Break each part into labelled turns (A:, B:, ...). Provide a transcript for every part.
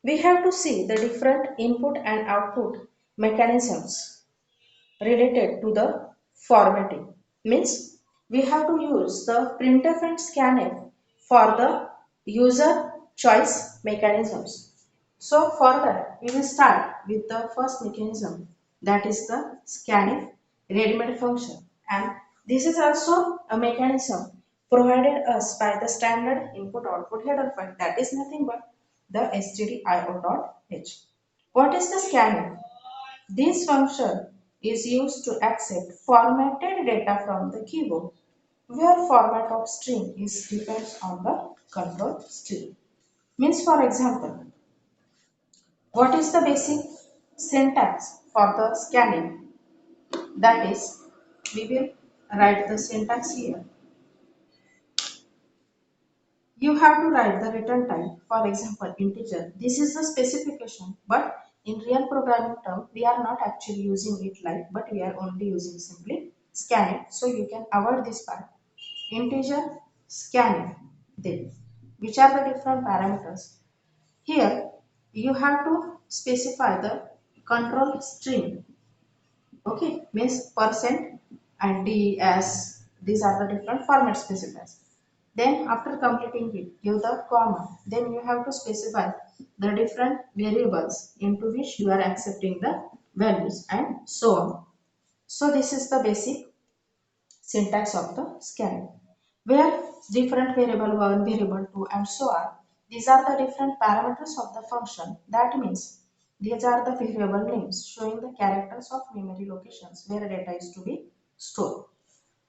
A: we have to see the different input and output mechanisms related to the formatting. Means we have to use the printf and scanf for the user choice mechanisms. So for that, we will start with the first mechanism, that is the scanf ready-made function, and this is also a mechanism provided us by the standard input output header file, that is nothing but the stdio.h. What is the scanf? This function is used to accept formatted data from the keyboard, where format of string is depends on the control string. Means for example, what is the basic syntax for the scanning? That is, we will write the syntax here. You have to write the return type, for example, integer. This is the specification, but in real programming term, we are not actually using it like, but we are only using simply scanf. So you can avoid this part. Integer, scanf. Then, which are the different parameters? Here, you have to specify the control string. Okay, means percent and ds. These are the different format specifiers. Then after completing it, give the comma. Then you have to specify the different variables into which you are accepting the values and so on. So this is the basic syntax of the scanf, where different variable 1, variable 2 and so on. These are the different parameters of the function. That means these are the variable names showing the characters of memory locations where data is to be stored.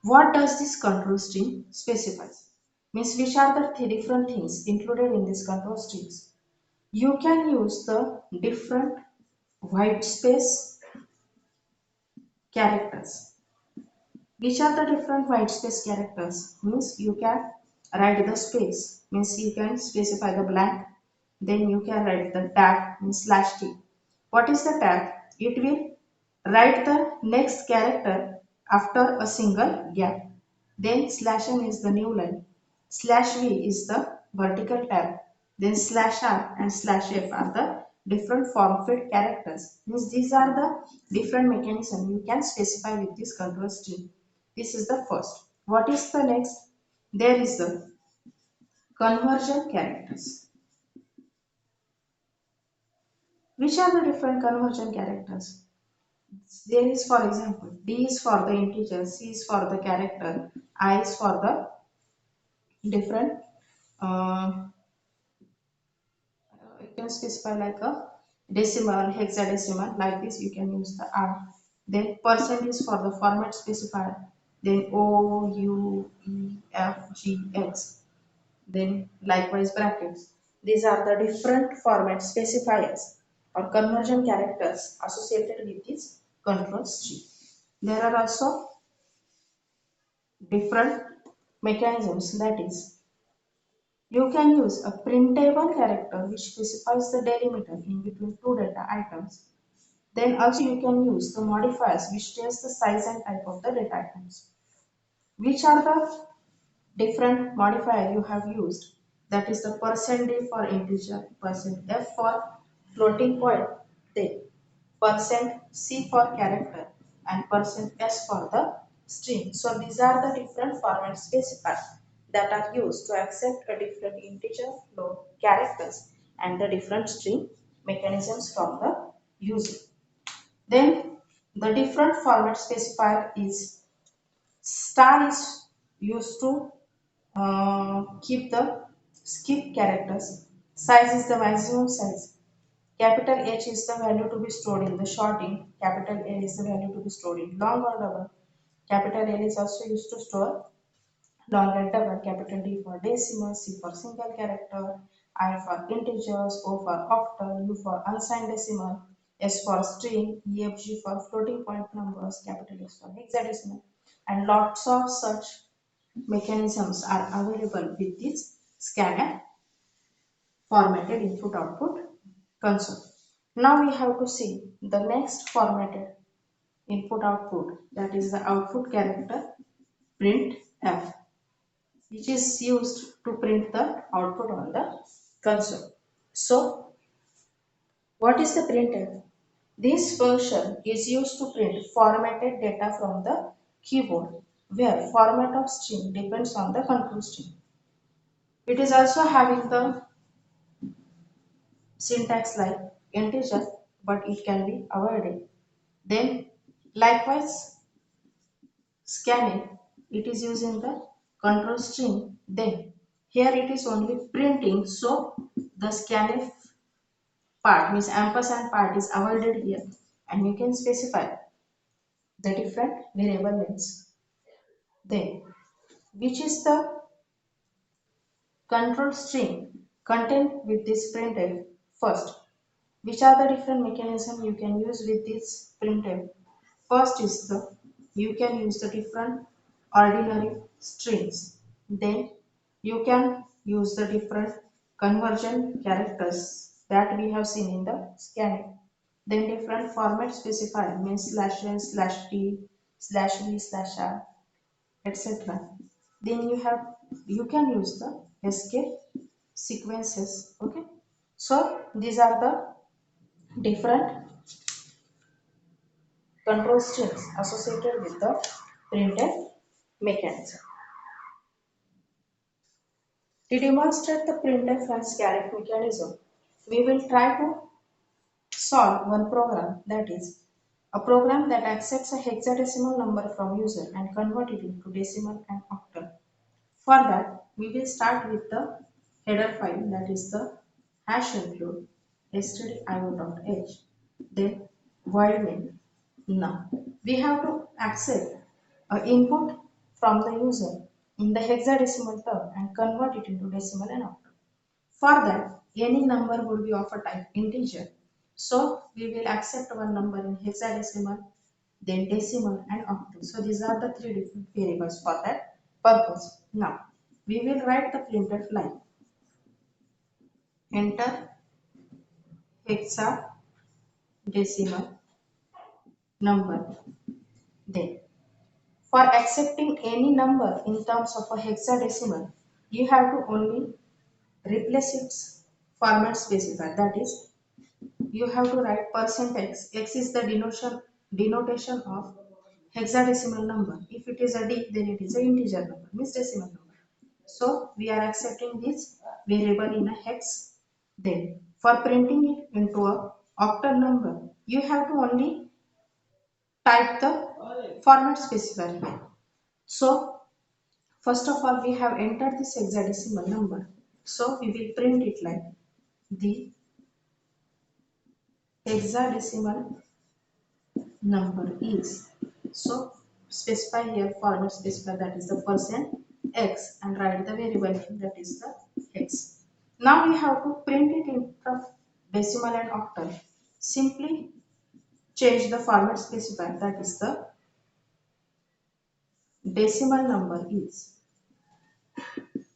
A: What does this control string specifies? Means which are the different things included in this control strings. You can use the different white space characters. Which are the different white space characters? Means you can write the space. Means you can specify the blank. Then you can write the tag, means slash t. What is the tag? It will write the next character after a single gap. Then slash n is the new line. Slash v is the vertical tab. Then slash r and slash f are the different form fit characters. Means these are the different mechanism you can specify with this control string. This is the first. What is the next? There is the conversion characters. Which are the different conversion characters? There is, for example, D is for the integer, C is for the character, I is for the different. You can specify like a decimal, hexadecimal. Like this, you can use the R. Then percent is for the format specifier. Then O, U, E, F, G, X. Then likewise brackets. These are the different format specifiers or conversion characters associated with this control string. There are also different mechanisms, that is, you can use a printable character which specifies the delimiter in between two data items. Then also you can use the modifiers which tells the size and type of the data items. Which are the different modifier you have used? That is the %d for integer, %f for floating point, then %c for character and %s for the string. So these are the different format specifiers that are used to accept a different integer, float, characters and the different string mechanisms from the user. Then the different format specifier is star is used to keep the skip characters. Size is the maximum size. Capital H is the value to be stored in the shorting. Capital L is the value to be stored in long or double. Capital L is also used to store long and double. Capital D for decimal, C for single character, I for integers, O for octal, U for unsigned decimal, S for string, E, F, G for floating point numbers, capital X for hexadecimal, and lots of such mechanisms are available with this scanf formatted input output console. Now we have to see the next formatted input output, that is the output character printf, which is used to print the output on the console. So What is the printf? This function is used to print formatted data from the keyboard, where format of string depends on the control string. It is also having the syntax like integer, but it can be avoided. Then likewise scanning, it is using the control string. Then here it is only printing, so the scanf part means ampersand part is avoided here, and you can specify the different variable names. Then which is the control string contained with this printf? First, which are the different mechanisms you can use with this printf? First is the you can use the different ordinary strings. Then you can use the different conversion characters that we have seen in the scanning. Then different format specified means slash n slash t slash v slash r etc. Then you can use the escape sequences. Okay, so these are the different control strings associated with the printf mechanism. To demonstrate the printf and scanf mechanism, we will try to solve one program, that is a program that accepts a hexadecimal number from user and convert it into decimal and octal. For that, we will start with the header file, that is the hash include stdio.h, then void main. Now we have to accept a input from the user in the hexadecimal term and convert it into decimal and octal. For that, any number would be of a type integer. So we will accept one number in hexadecimal, then decimal and octal. So these are the three different variables for that purpose. Now we will write the printf line. Enter hexadecimal number. Then for accepting any number in terms of a hexadecimal, you have to only replace its format specifier. That is, you have to write percent %x. X is the denotation of hexadecimal number. If it is a D, then it is an integer number, means decimal number. So we are accepting this variable in a hex. Then for printing it into a octal number, you have to only type the format specifier here. So first of all, we have entered this hexadecimal number. So we will print it like the hexadecimal number is. So specify here format specifier, that is the percent %x, and write the variable name, that is the hex. Now we have to print it in decimal and octal. Simply change the format specifier, that is the decimal number is,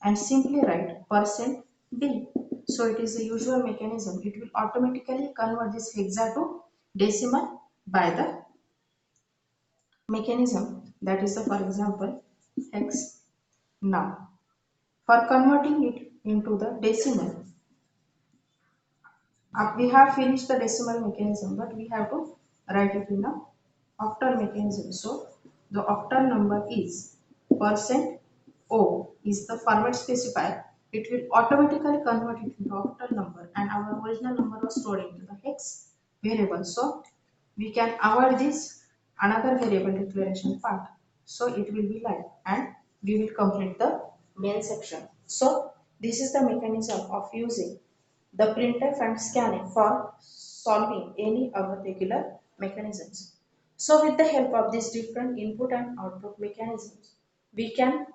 A: and simply write percent %d. So it is the usual mechanism. It will automatically convert this hexa to decimal by the mechanism, that is the, for example, hex. Now for converting it into the decimal, we have finished the decimal mechanism, but we have to write it in a octal mechanism. So the octal number is percent %o is the format specifier. It will automatically convert it into octal number, and our original number was stored into the hex variable. So we can avoid this another variable declaration part. So it will be like, and we will complete the main section. So this is the mechanism of using the printf and scanning for solving any of the regular mechanisms. So with the help of these different input and output mechanisms, we can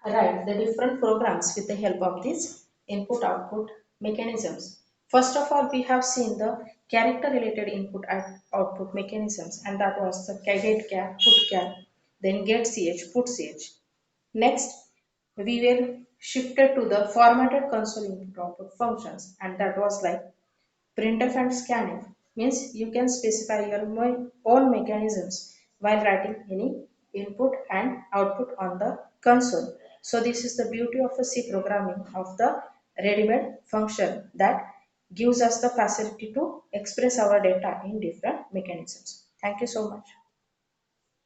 A: write the different programs with the help of these input output mechanisms. First of all, we have seen the character related input and output mechanisms, and that was the get char, put char, then get ch, put ch. Next, we were shifted to the formatted console input output functions, and that was like printf and scanf, means you can specify your own mechanisms while writing any input and output on the console. So this is the beauty of a C programming of the ready-made function, that gives us the facility to express our data in different mechanisms. Thank you so much.